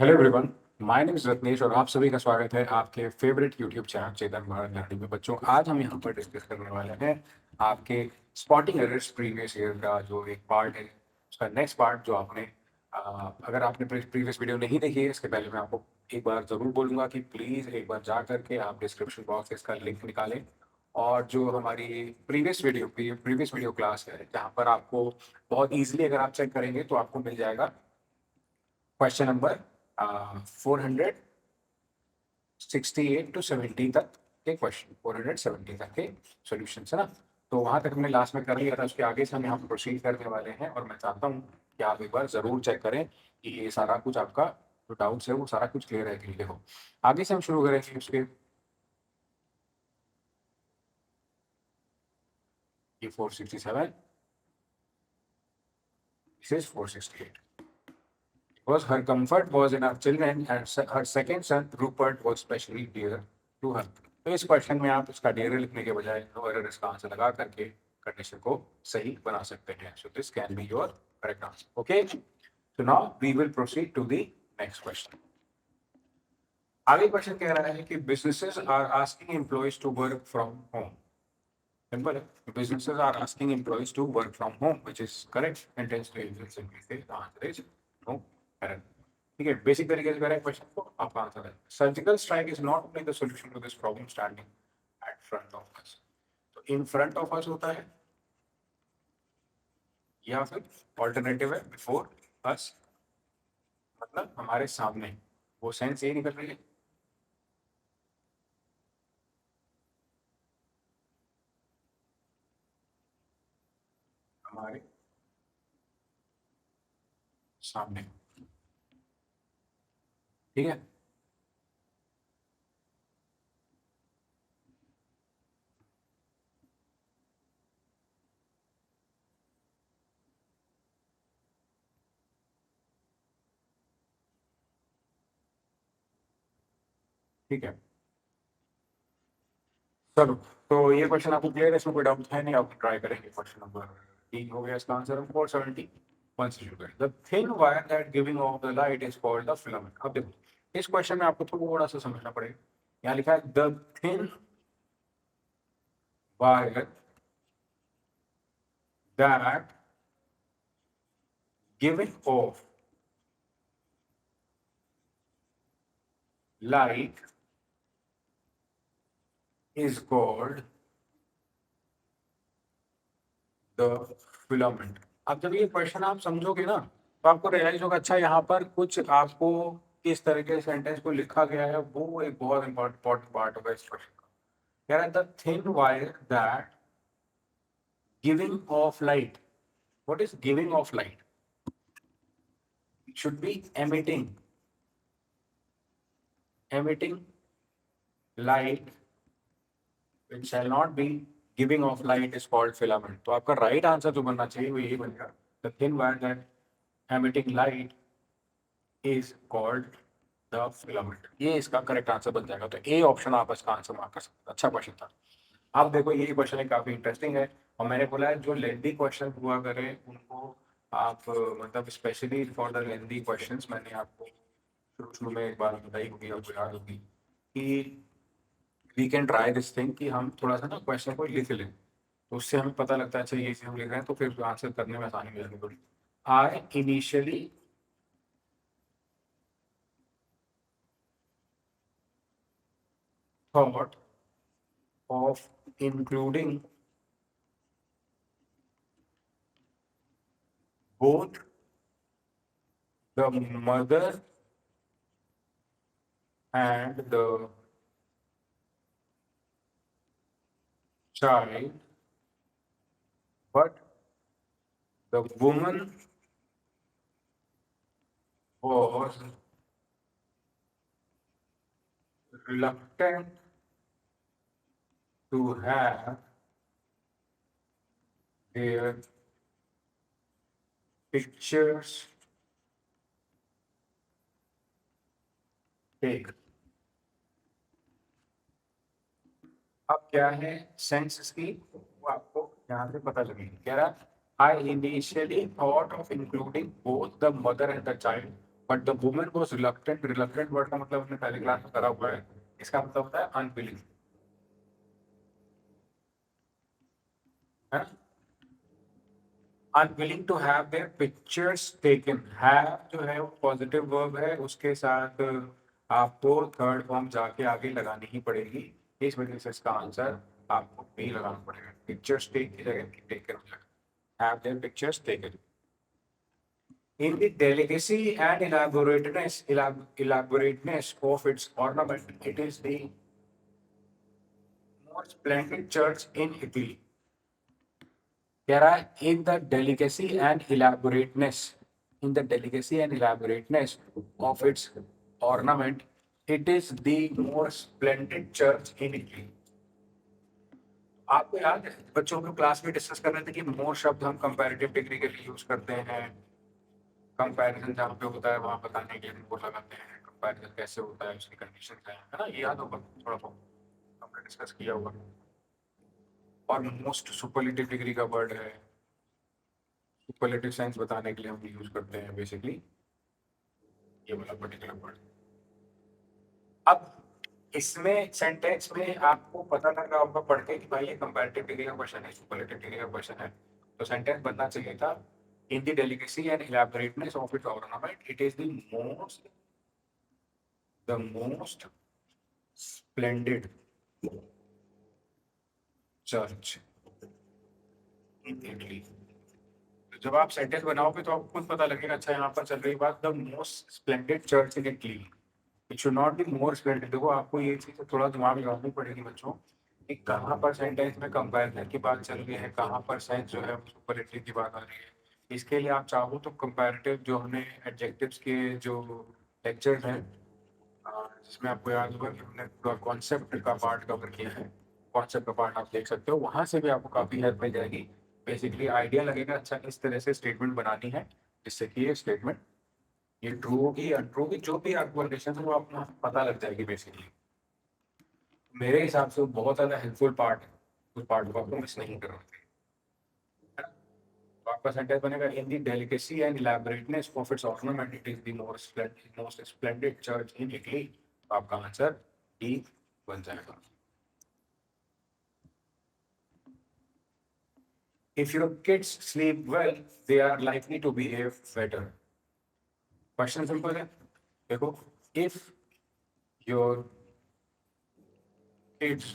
Hello everyone, my name is Ratnesh और आप सभी का स्वागत है आपके फेवरेट यूट्यूब चैनल चेतन भारत लर्निंग में। बच्चों, आज हम यहाँ पर डिस्कस करने वाले हैं आपके स्पॉटिंग एरर्स प्रीवियस ईयर का जो एक पार्ट है, उसका नेक्स्ट पार्ट जो आपने अगर आपने प्रीवियस वीडियो नहीं देखी है, इसके पहले मैं आपको एक बार ज़रूर बोलूँगा कि प्लीज़ एक बार जा करके आप डिस्क्रिप्शन बॉक्स से इसका लिंक निकालें और जो हमारी प्रीवियस वीडियो क्लास है, जहाँ पर आपको बहुत ईजिली अगर आप चेक करेंगे तो आपको मिल जाएगा क्वेश्चन नंबर 468 टू 70 तक के क्वेश्चन, 470 तक के सॉल्यूशन है ना। तो वहां तक हमने लास्ट में कर लिया था, उसके आगे से हम यहाँ पर प्रोसीड करने वाले हैं और मैं चाहता हूँ कि आप एक बार जरूर चेक करें कि ये सारा कुछ आपका जो डाउट्स है वो सारा कुछ क्लियर है कि नहीं। देखो, आगे से हम शुरू करेंगे उसके ये 467, this is 468। Was her comfort was in her children and her second son Rupert was specially dear to her। तो इस क्वेश्चन में आप इसका डियर लिखने के बजाय नो एरर इसका आंसर लगा करके कंडीशन को सही बना सकते हैं। So this can be your correct answer. Okay, so now we will proceed to the next question. आगे क्वेश्चन कह रहा है कि businesses are asking employees to work from home. Simple है, businesses are asking employees to work from home, which is correct. Sentence to simply say the answer is no error। ठीक है, basic तरीके से करें क्वेश्चन को, आपका answer है surgical strike is not only the solution to this problem standing at front of us. तो in front of अस होता है या फिर ऑल्टरनेटिव है बिफोर अस, मतलब हमारे सामने। वो सेंस ये निकल रही है हमारे सामने। ठीक है, ठीक है। चलो, तो ये क्वेश्चन आपको क्लियर है, इसमें कोई डाउट है नहीं। आप ट्राई करेंगे। क्वेश्चन नंबर 3 हो गया, इसका आंसर हम 470 1 से शुरू करें। The thin wire that giving of the light is called the filament. अब देखो, इस क्वेश्चन में आपको थोड़ा सा समझना पड़ेगा। यहाँ लिखा है the thin wire that giving of light is called the filament. अब जब ये क्वेश्चन आप समझोगे ना, तो आपको रियलाइज होगा अच्छा यहाँ पर कुछ आपको किस तरीके से सेंटेंस को लिखा गया है, वो एक बहुत इंपॉर्टेंट पार्ट होगा इस क्वेश्चन का। कह रहा है the thin wire that giving of light. What is giving of light? It should be emitting light, which shall not be giving off light is called filament। तो आपका राइट आंसर जो बनना चाहिए वो यही बनेगा, the thin wire that emitting light is called the filament. ये इसका करेक्ट आंसर बन जाएगा। तो ए ऑप्शन आप इसका आंसर मार्क कर सकते हैं। अच्छा क्वेश्चन था। आप देखो, ये क्वेश्चन है काफी इंटरेस्टिंग है और मैंने बोला है जो लेंथी क्वेश्चन हुआ करे उनको आप मतलब specially for the lengthy questions मैंने आपको शुरू शुरू में एक बार बताई होगी, आपको याद होगी कि we can try this thing कि हम थोड़ा सा ना क्वेश्चन को लिख लें, तो उससे हमें पता लगता है अच्छा ये चीज हम लिख रहे हैं तो फिर आंसर करने में आसानी हो जाएगी थोड़ी। आई initially thought of including both the mother and the child, but the woman was reluctant to have their pictures taken। अब क्या है सेंस इसकी, वो आपको यहाँ से पता लगेगी। कह रहा I initially thought of including both the mother and the child, but the woman was reluctant. Reluctant word का मतलब अपने पहले क्लास में करा हुआ है, इसका मतलब होता है अनविलिंग, है। Unwilling to have their pictures taken, have जो है वो पॉजिटिव वर्ब है, उसके साथ आपको थर्ड फॉर्म जाके आगे लगानी ही पड़ेगी, इस वजह से इसका आंसर आपको बी लगाना पड़ेगा। पिक्चर्स टेक की जगह टेकन हो जाएगा, have their pictures taken. In the delicacy and elaborateness of its ornament, it is the most splendid church in Italy. कह रहा है in the delicacy and elaborateness of its ornament, it is the most splendid church in Italy. आपको याद है बच्चों को class में discuss कर रहे थे कि मोर शब्द हम कंपैरेटिव डिग्री के लिए यूज करते हैं, कंपैरिजन जहाँ पे होता है वहां बताने के लिए मोर लगाते हैं, कंपैरिजन कैसे होता है उसकी कंडीशन क्या है ना, ये याद होगा थोड़ा बहुत हमने डिस्कस किया होगा। और मोस्ट सुपरलेटिव डिग्री का वर्ड है, सुपरलेटिव साइंस बताने के लिए हम यूज करते हैं बेसिकली ये वाला पर्टिकुलर वर्ड। अब इसमें सेंटेंस में आपको पता लग रहा होगा पढ़ के कि भाई ये कंपैरेटिव डिग्री का क्वेश्चन है, सुपरलेटिव डिग्री का क्वेश्चन है, तो सेंटेंस बनना चाहिए था in the delicacy and elaborateness of its ornament it is the most splendid church in Italy. जब आप सेंटेंस बनाओगे तो आपको खुद पता लगेगा अच्छा यहाँ पर चल रही बात the most splendid church in Italy, it should not be more splendid. देखो आपको ये चीज थोड़ा दिमाग लगानी पड़ेगी बच्चों कि कहाँ पर सेंटेंस में कंपैरिजन की बात चल रही है, कहाँ पर सेंस जो है सुपरलेटिव की बात आ रही है। इसके लिए आप चाहो तो कंपैरेटिव जो हमने एडजेक्टिव्स के जो लेक्चर्स हैं जिसमें आपको याद होगा कि हमने पूरा कॉन्सेप्ट का पार्ट कवर किया है, कॉन्सेप्ट का पार्ट आप देख सकते हो, वहां से भी आपको काफी हेल्प मिल जाएगी। बेसिकली आइडिया लगेगा अच्छा इस तरह से स्टेटमेंट बनानी है जिससे कि ये स्टेटमेंट ये ट्रू होगी अनट्रू होगी, जो भी आपको कंडीशन है वो आपको पता लग जाएगी बेसिकली। मेरे हिसाब से वो बहुत ज्यादा हेल्पफुल पार्ट है, उस पार्ट को आपको मिस नहीं करना चाहिए। तो आपका सेंटेंस बनेगा in the delicacy and elaborateness of its ornament it is the most splendid church in Italy. आपका आंसर डी बन जाएगा। If your kids sleep well, they are likely to behave better. Question simple है, देखो if your kids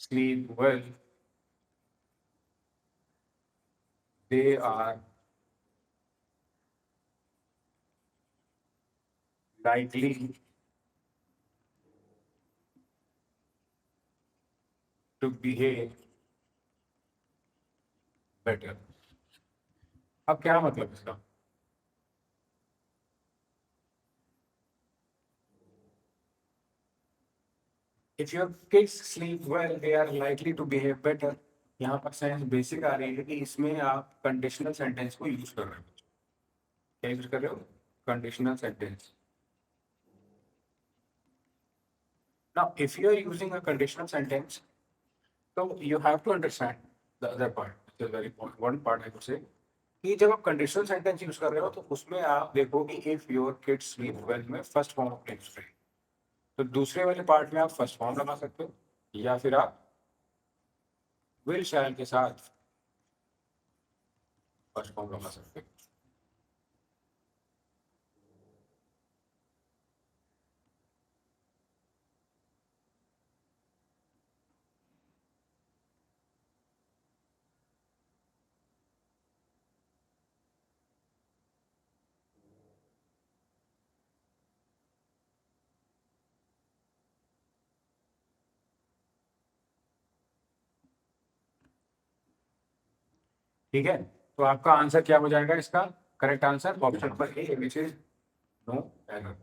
sleep well, they are likely to behave better. अब क्या मतलब इसका? If your kids sleep well, they are likely to behave better. यहाँ पर sense basic आ रही है कि इसमें आप कंडीशनल सेंटेंस को यूज कर रहे हो। क्या यूज कर रहे हो? Conditional sentence. Now, if you are using a conditional sentence, so you have to understand the other part, which is very important part I would say, कि जब आप कंडीशनल सेंटेंस यूज कर रहे हो तो उसमें आप देखो कि if your kids sleep well में फर्स्ट फॉर्म ऑफ यूज करें, तो दूसरे वाले पार्ट में आप फर्स्ट फॉर्म लगा सकते हो या फिर आप विल शैल के साथ फर्स्ट फॉर्म लगा सकते हो। ठीक है, तो आपका आंसर क्या हो जाएगा? इसका correct answer option number A which is no error.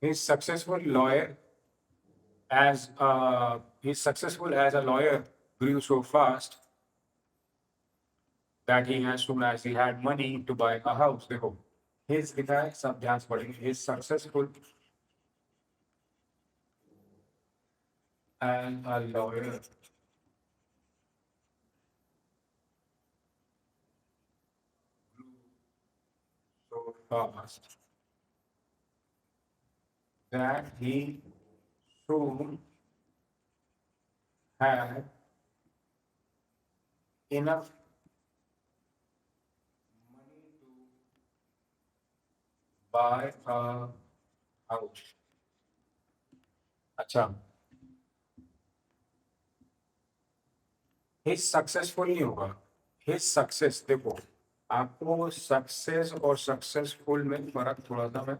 He's successful lawyer he's successful as a lawyer grew so fast that he as soon as he had money to buy a house। देखो his लिखा है, सब ध्यान से पढ़ेंगे, his successful and a lawyer so fast that he soon had enough money to buy a house. अच्छा, his successful नहीं होगा, हिज सक्सेस। देखो, आपको सक्सेस और सक्सेसफुल में फर्क थोड़ा सा मैं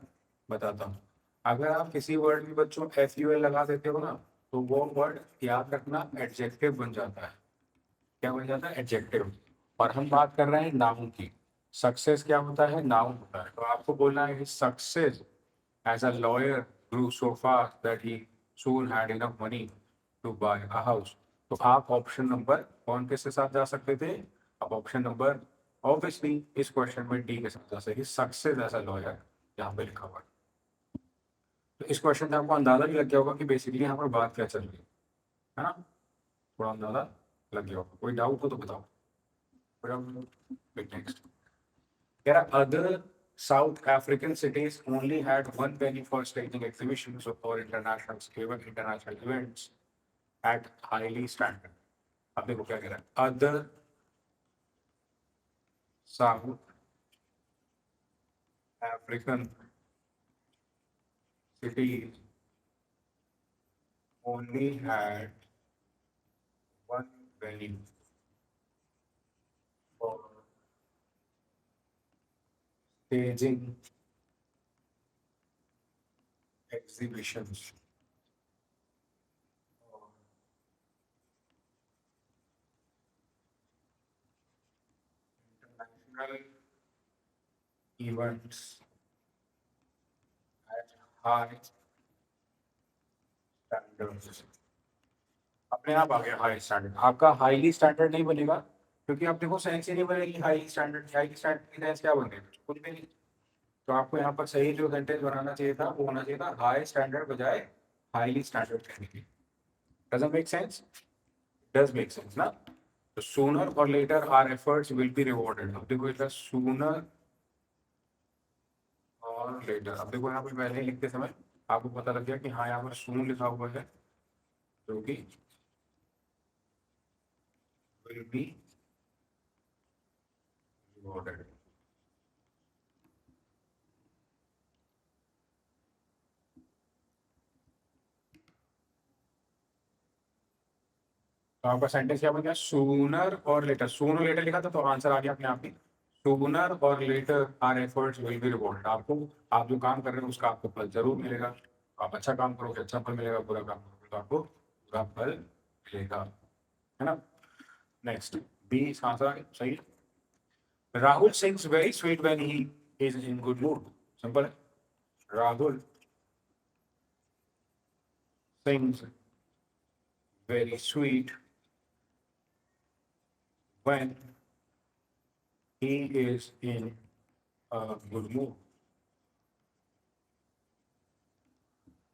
बताता हूँ। अगर आप किसी वर्ड में बच्चों एफ यू एल लगा देते हो ना, तो वो वर्ड याद रखना एडजेक्टिव बन जाता है। क्या बन जाता है? एडजेक्टिव। और हम बात कर रहे हैं नाउन की। सक्सेस क्या होता है? नाउन होता है। तो आपको बोलना है success as a lawyer grew so fast that he soon had enough money to buy a house. तो आप ऑप्शन नंबर कौन के साथ जा सकते थे? आप ऑप्शन नंबर ऑब्वियसली इस क्वेश्चन में डी के साथ जा सकते, सक्सेस एज अ लॉयर यहाँ पे लिखा हुआ है। तो इस क्वेश्चन से आपको अंदाजा भी लग गया होगा कि बेसिकली यहाँ पर बात क्या चल रही है ना? थोड़ा अंदाजा लग गया होगा। कोई डाउट हो तो बताओ। Next. There are other South African cities only had one penny for staging exhibitions or international events at highly standard. अब देखो क्या कह रहा है? Other South African cities only had one penny for staging exhibitions or international events at high standards. अपने आप आ गया high standard. आपका हाईली स्टैंडर्ड नहीं बनेगा, क्योंकि आप देखो सेंस ही नहीं बनेगी हाईली स्टैंडर्ड। हाईली स्टैंडर्ड की सेंस क्या बनेगा? कुछ भी नहीं। तो आपको यहाँ पर सही जो सेंटेंस बनाना चाहिए था वो होना चाहिए था हाई स्टैंडर्ड बजाय हाईली स्टैंडर्ड कहने की। Doesn't make sense? Does make sense ना? तो सूनर और later our efforts will be rewarded. अब देखो इसका सूनर और लेटर। अब देखो यहाँ पे पहले ही लिखते समय आपको पता लग गया कि हाँ यहाँ पर सून लिखा हुआ है, जो कि विल बी रिवॉर्डेड। तो आपका सेंटेंस क्या बन गया? सूनर और लेटर। सूनर लेटर लिखा था तो आंसर आ गया अपने आप ही। सूनर और later our efforts will be rewarded. आपको, आप जो काम कर रहे हो उसका आपको फल जरूर मिलेगा। आप अच्छा काम करोगे अच्छा फल मिलेगा, बुरा काम करोगे तो आपको बुरा फल मिलेगा, है ना? नेक्स्ट, बी इसका आंसर आ गया सही। Rahul sings very sweet when he is in good mood. Simple है। Rahul sings very sweet when he is in a good mood.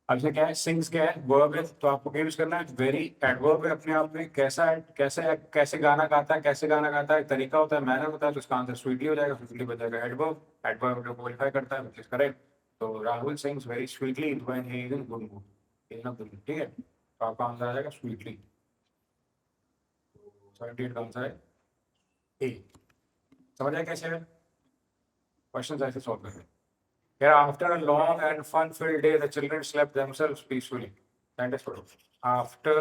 अब से क्या है? सिंग्स क्या है? वर्ब है, तो आपको क्या यूज करना है? वेरी। एडवर्ब है अपने आप में। कैसा है? कैसे कैसे गाना गाता है? कैसे गाना गाता है? तरीका होता है, मैनर होता है। तो इसका आंसर स्वीटली हो जाएगा। स्वीटली बन जाएगा एडवर्ब। एडवर्ब को क्वालिफाई करता है, व्हिच इज करेक्ट। तो Rahul sings very sweetly when he is in good mood. In a good mood, ठीक है। तो आपका आंसर आ जाएगा स्वीटली। 78 का आंसर है ए। समझ आया कैसे है? क्वेश्चन ऐसे सॉल्व करें। Yeah, after a long and fun-filled day, the children slept themselves peacefully. Scientists photo. After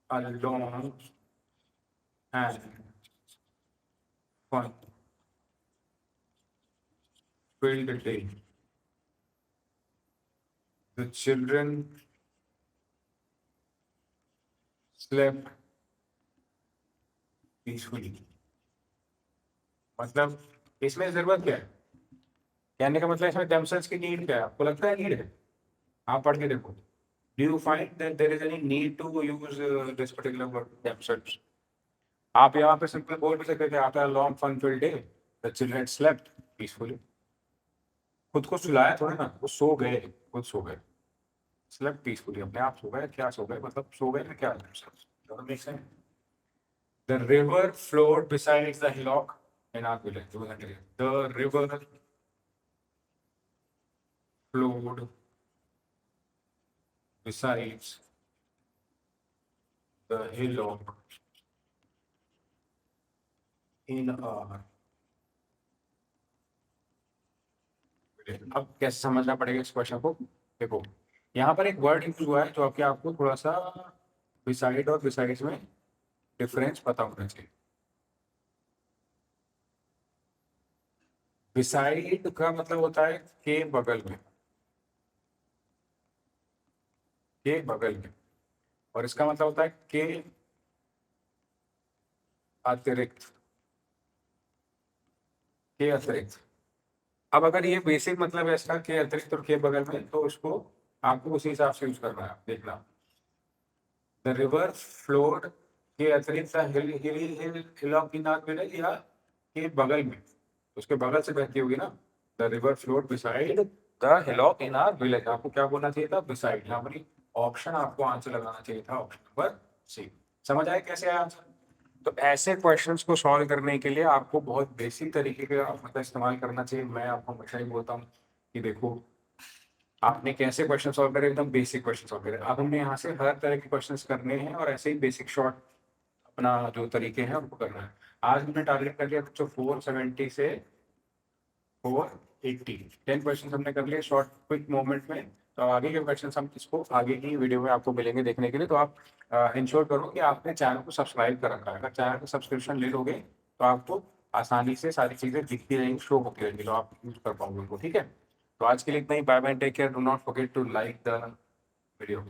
a long and fun-filled day, the children slept peacefully. मतलब इसमें जरूरत क्या है? कहने का मतलब इसमें themselves की नीड क्या है? आपको लगता है नीड है? आप पढ़ के देखो। Do you find that there is any need to use this particular word themselves? आप यहाँ पे सिंपल बोल भी सकते थे after a long fun-filled day, the children slept peacefully. खुद को सुलाया थोड़ा ना, वो सो गए, खुद सो गए। स्लेप्ट पीसफुली, अपने आप सो गए, क्या सो गए मतलब सो गए ना क्या? The river flowed beside the hillock in our village. The river flowed besides the hillock in our village. अब कैसे समझना पड़ेगा इस क्वेश्चन को? देखो, यहाँ पर एक वर्ड यूज हुआ है जो आपके आपको थोड़ा सा बिसाइड और बिसाइड्स में डिफरेंस पता होना चाहिए। बिसाइड का मतलब होता है के बगल में, के बगल में, और इसका मतलब होता है के अतिरिक्त, के अतिरिक्त। अब अगर ये बेसिक मतलब है इसका के अतिरिक्त और के बगल में, तो इसको आपको उसी हिसाब से यूज करना है। देखना, द रिवर फ्लोड के अतिरिक्त हिलॉक इन आवर विलेज, या के बगल में, उसके बगल से बहती होगी ना। The river flowed beside the hillock in our village, आपको क्या बोलना चाहिए था? बिसाइड। यहाँ पर ऑप्शन आपको आंसर लगाना चाहिए था, ऑप्शन नंबर सी। समझ आए कैसे आया आंसर? तो ऐसे क्वेश्चंस को सॉल्व करने के लिए आपको बहुत बेसिक तरीके का मतलब इस्तेमाल करना चाहिए। मैं आपको हमेशा ही बोलता हूँ कि देखो, आपने कैसे क्वेश्चन सॉल्व करे, एकदम बेसिक क्वेश्चन सॉल्व करे। अब हमने यहाँ से हर तरह के क्वेश्चंस करने हैं और ऐसे ही बेसिक शॉर्ट अपना जो तरीके हैं उनको करना है। आज हमने टारगेट कर लिया बच्चों 470 से 480, 10 क्वेश्चन हमने कर लिए शॉर्ट क्विक मोमेंट में। तो आगे के क्वेश्चन हम इसको आगे की वीडियो में आपको मिलेंगे देखने के लिए। तो आप इंश्योर करो कि आपने चैनल को सब्सक्राइब कर रखा है। अगर चैनल का सब्सक्रिप्शन ले लोगे तो आपको आसानी से सारी चीजें दिखती रहेंगी, शो होती रहेंगी, तो आप यूज कर पाओगे उनको। ठीक है, तो आज के लिए इतना ही। Bye bye, take care, do not forget to like the video.